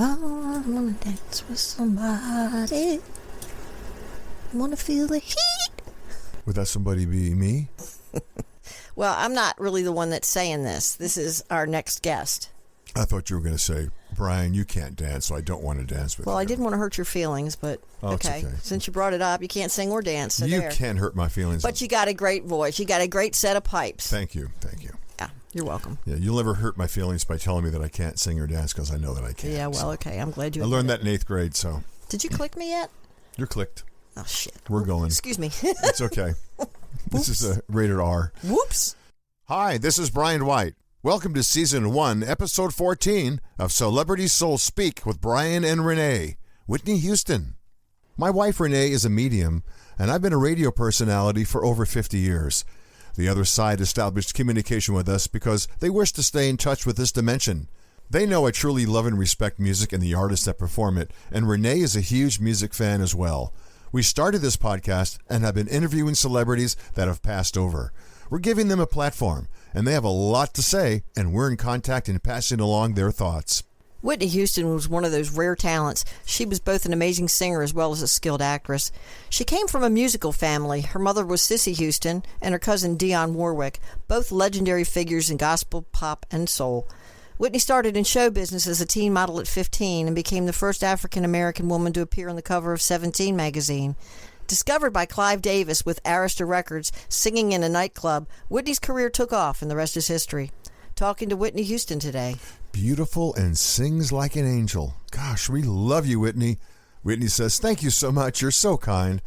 Oh, I wanna dance with somebody. I wanna feel the heat. Would that somebody be me? Well, I'm not really the one that's saying this. This is our next guest. I thought you were going to say, Brian, you can't dance, so I don't want to dance with you. Well, I didn't want to hurt your feelings, but It's okay. Since you brought it up, you can't sing or dance. So you there. can't hurt my feelings. But you got a great voice. You got a great set of pipes. Thank you. Yeah, you're welcome. Yeah, you'll never hurt my feelings by telling me that I can't sing or dance because I know that I can't. Yeah, well, okay. I'm glad you I learned that in 8th grade, so. Did you click me yet? You're clicked. Oh, shit. We're going. Excuse me. It's okay. This is a rated R. Whoops. Hi, this is Brian White. Welcome to Season 1, Episode 14 of Celebrity Soul Speak with Brian and Rene, Whitney, Houston. My wife Rene is a medium, and I've been a radio personality for over 50 years. The Other Side established communication with us because they wish to stay in touch with this dimension. They know I truly love and respect music and the artists that perform it, and Rene is a huge music fan as well. We started this podcast and have been interviewing celebrities that have passed over. We're giving them a platform, and they have a lot to say, and we're in contact and passing along their thoughts. Whitney Houston was one of those rare talents. She was both an amazing singer as well as a skilled actress. She came from a musical family. Her mother was Cissy Houston and her cousin Dionne Warwick, both legendary figures in gospel, pop, and soul. Whitney started in show business as a teen model at 15 and became the first African-American woman to appear on the cover of 17 magazine. Discovered by Clive Davis with Arista Records, singing in a nightclub, Whitney's career took off and the rest is history. Talking to Whitney Houston today. Beautiful and sings like an angel. Gosh, we love you, Whitney. Whitney says, thank you so much. You're so kind.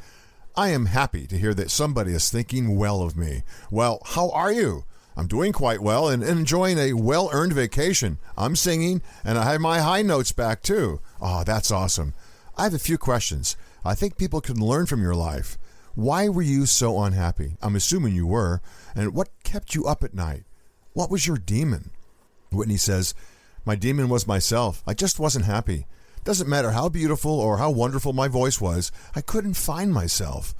I am happy to hear that somebody is thinking well of me. Well, how are you? I'm doing quite well and enjoying a well-earned vacation. I'm singing, and I have my high notes back, too. Oh, that's awesome. I have a few questions. I think people can learn from your life. Why were you so unhappy? I'm assuming you were. And what kept you up at night? What was your demon? Whitney says, my demon was myself. I just wasn't happy. Doesn't matter how beautiful or how wonderful my voice was, I couldn't find myself.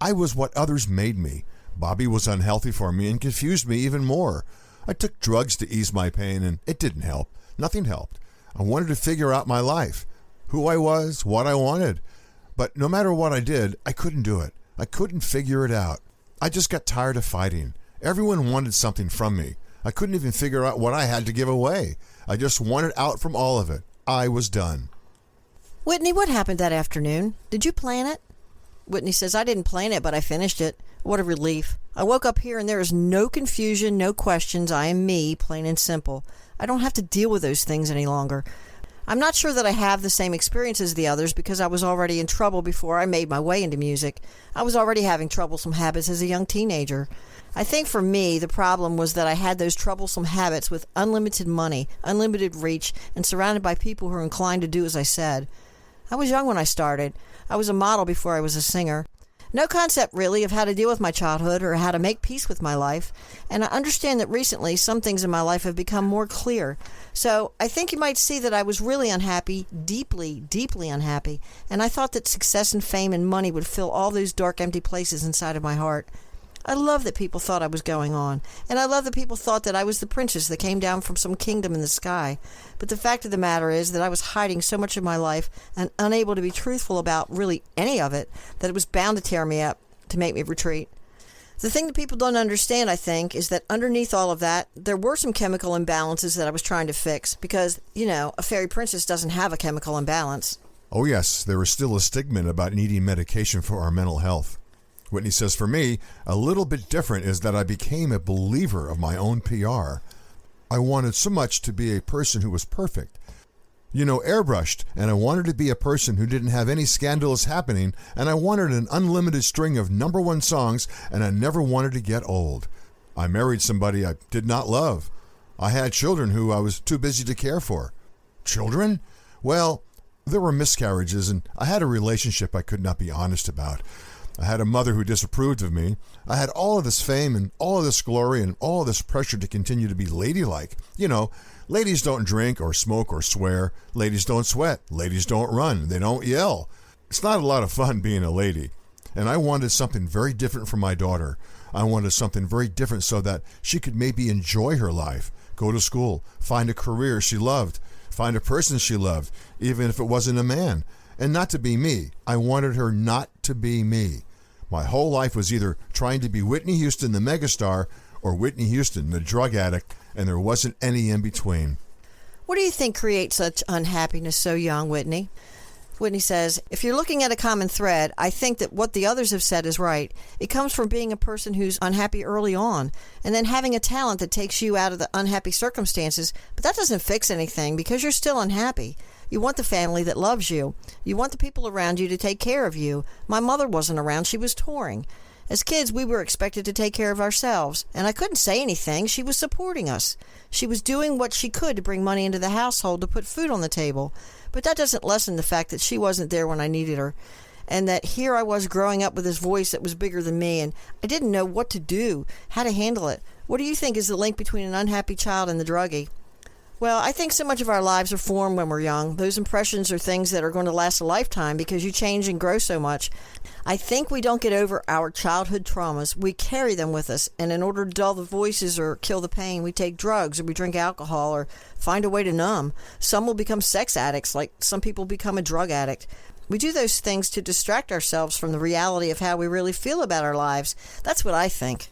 I was what others made me. Bobby was unhealthy for me and confused me even more. I took drugs to ease my pain and it didn't help. Nothing helped. I wanted to figure out my life, who I was, what I wanted. But no matter what I did, I couldn't do it. I couldn't figure it out. I just got tired of fighting. Everyone wanted something from me. I couldn't even figure out what I had to give away. I just wanted out from all of it. I was done. Whitney, what happened that afternoon? Did you plan it? Whitney says, I didn't plan it, but I finished it. What a relief. I woke up here and there is no confusion, no questions. I am me, plain and simple. I don't have to deal with those things any longer. I'm not sure that I have the same experience as the others because I was already in trouble before I made my way into music. I was already having troublesome habits as a young teenager. I think for me, the problem was that I had those troublesome habits with unlimited money, unlimited reach, and surrounded by people who were inclined to do as I said. I was young when I started. I was a model before I was a singer. No concept, really, of how to deal with my childhood or how to make peace with my life. And I understand that recently some things in my life have become more clear. So I think you might see that I was really unhappy, deeply, deeply unhappy. And I thought that success and fame and money would fill all those dark, empty places inside of my heart. I love that people thought I was going on. And I love that people thought that I was the princess that came down from some kingdom in the sky. But the fact of the matter is that I was hiding so much of my life and unable to be truthful about really any of it that it was bound to tear me up, to make me retreat. The thing that people don't understand, I think, is that underneath all of that, there were some chemical imbalances that I was trying to fix because, a fairy princess doesn't have a chemical imbalance. Oh yes, there is still a stigma about needing medication for our mental health. Whitney says, for me, a little bit different is that I became a believer of my own PR. I wanted so much to be a person who was perfect. Airbrushed, and I wanted to be a person who didn't have any scandalous happening, and I wanted an unlimited string of #1 songs, and I never wanted to get old. I married somebody I did not love. I had children who I was too busy to care for. Children? Well, there were miscarriages, and I had a relationship I could not be honest about. I had a mother who disapproved of me. I had all of this fame and all of this glory and all of this pressure to continue to be ladylike. Ladies don't drink or smoke or swear. Ladies don't sweat. Ladies don't run. They don't yell. It's not a lot of fun being a lady. And I wanted something very different for my daughter. I wanted something very different so that she could maybe enjoy her life, go to school, find a career she loved, find a person she loved, even if it wasn't a man. And not to be me. I wanted her not to be me. My whole life was either trying to be Whitney Houston, the megastar, or Whitney Houston, the drug addict, and there wasn't any in between. What do you think creates such unhappiness so young, Whitney? Whitney says, if you're looking at a common thread, I think that what the others have said is right. It comes from being a person who's unhappy early on, and then having a talent that takes you out of the unhappy circumstances, but that doesn't fix anything because you're still unhappy. You want the family that loves you. You want the people around you to take care of you. My mother wasn't around. She was touring. As kids, we were expected to take care of ourselves, and I couldn't say anything. She was supporting us. She was doing what she could to bring money into the household to put food on the table. But that doesn't lessen the fact that she wasn't there when I needed her, and that here I was growing up with this voice that was bigger than me, and I didn't know what to do, how to handle it. What do you think is the link between an unhappy child and the druggie? Well, I think so much of our lives are formed when we're young. Those impressions are things that are going to last a lifetime because you change and grow so much. I think we don't get over our childhood traumas. We carry them with us, and in order to dull the voices or kill the pain, we take drugs or we drink alcohol or find a way to numb. Some will become sex addicts, like some people become a drug addict. We do those things to distract ourselves from the reality of how we really feel about our lives. That's what I think.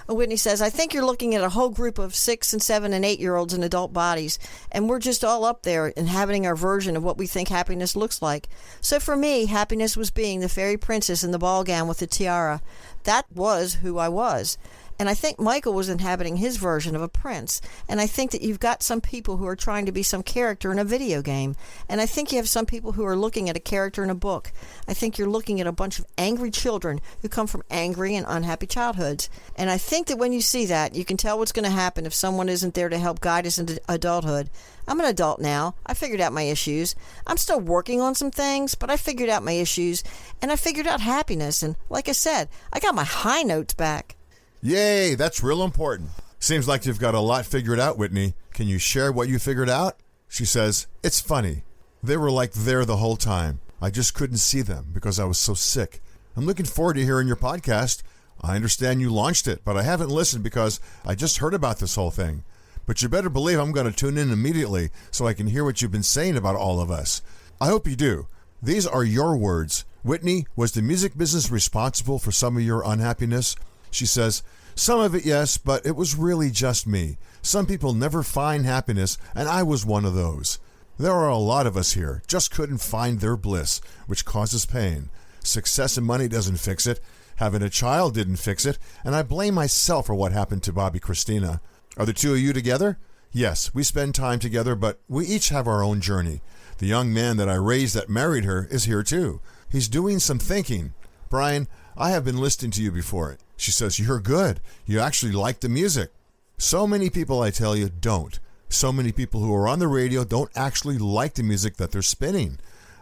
Whitney says, I think you're looking at a whole group of 6 and 7 and 8-year-olds in adult bodies, and we're just all up there inhabiting our version of what we think happiness looks like. So for me, happiness was being the fairy princess in the ball gown with the tiara. That was who I was. And I think Michael was inhabiting his version of a prince. And I think that you've got some people who are trying to be some character in a video game. And I think you have some people who are looking at a character in a book. I think you're looking at a bunch of angry children who come from angry and unhappy childhoods. And I think that when you see that, you can tell what's going to happen if someone isn't there to help guide us into adulthood. I'm an adult now. I figured out my issues. I'm still working on some things, but I figured out my issues. And I figured out happiness. And like I said, I got my high notes back. Yay, that's real important. Seems like you've got a lot figured out, Whitney. Can you share what you figured out? She says, it's funny. They were like there the whole time. I just couldn't see them because I was so sick. I'm looking forward to hearing your podcast. I understand you launched it, but I haven't listened because I just heard about this whole thing. But you better believe I'm going to tune in immediately so I can hear what you've been saying about all of us. I hope you do. These are your words. Whitney, was the music business responsible for some of your unhappiness? She says, some of it, yes, but it was really just me. Some people never find happiness, and I was one of those. There are a lot of us here, just couldn't find their bliss, which causes pain. Success and money doesn't fix it. Having a child didn't fix it, and I blame myself for what happened to Bobby Christina. Are the two of you together? Yes, we spend time together, but we each have our own journey. The young man that I raised that married her is here too. He's doing some thinking. Brian, I have been listening to you before. She says, you're good. You actually like the music. So many people, I tell you, don't. So many people who are on the radio don't actually like the music that they're spinning.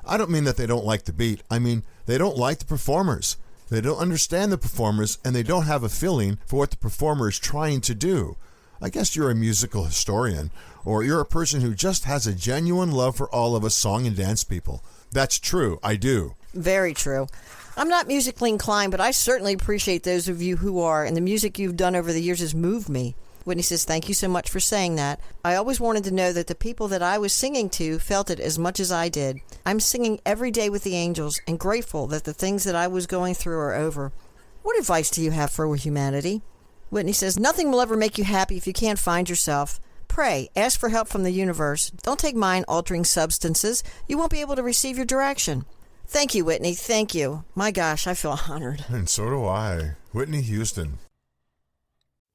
I don't mean that they don't like the beat. I mean, they don't like the performers. They don't understand the performers, and they don't have a feeling for what the performer is trying to do. I guess you're a musical historian, or you're a person who just has a genuine love for all of us song and dance people. That's true. I do. Very true. I'm not musically inclined, but I certainly appreciate those of you who are, and the music you've done over the years has moved me. Whitney says, thank you so much for saying that. I always wanted to know that the people that I was singing to felt it as much as I did. I'm singing every day with the angels and grateful that the things that I was going through are over. What advice do you have for humanity? Whitney says, nothing will ever make you happy if you can't find yourself. Pray, ask for help from the universe. Don't take mind-altering substances. You won't be able to receive your direction. Thank you, Whitney. Thank you. My gosh, I feel honored. And so do I. Whitney Houston.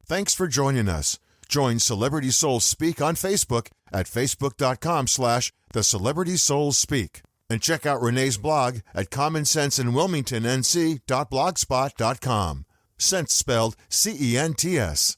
Thanks for joining us. Join Celebrity Souls Speak on Facebook at facebook.com/The Celebrity Souls Speak. And check out Renee's blog at commonsenseinwilmingtonnc.blogspot.com. Sense spelled CENTS.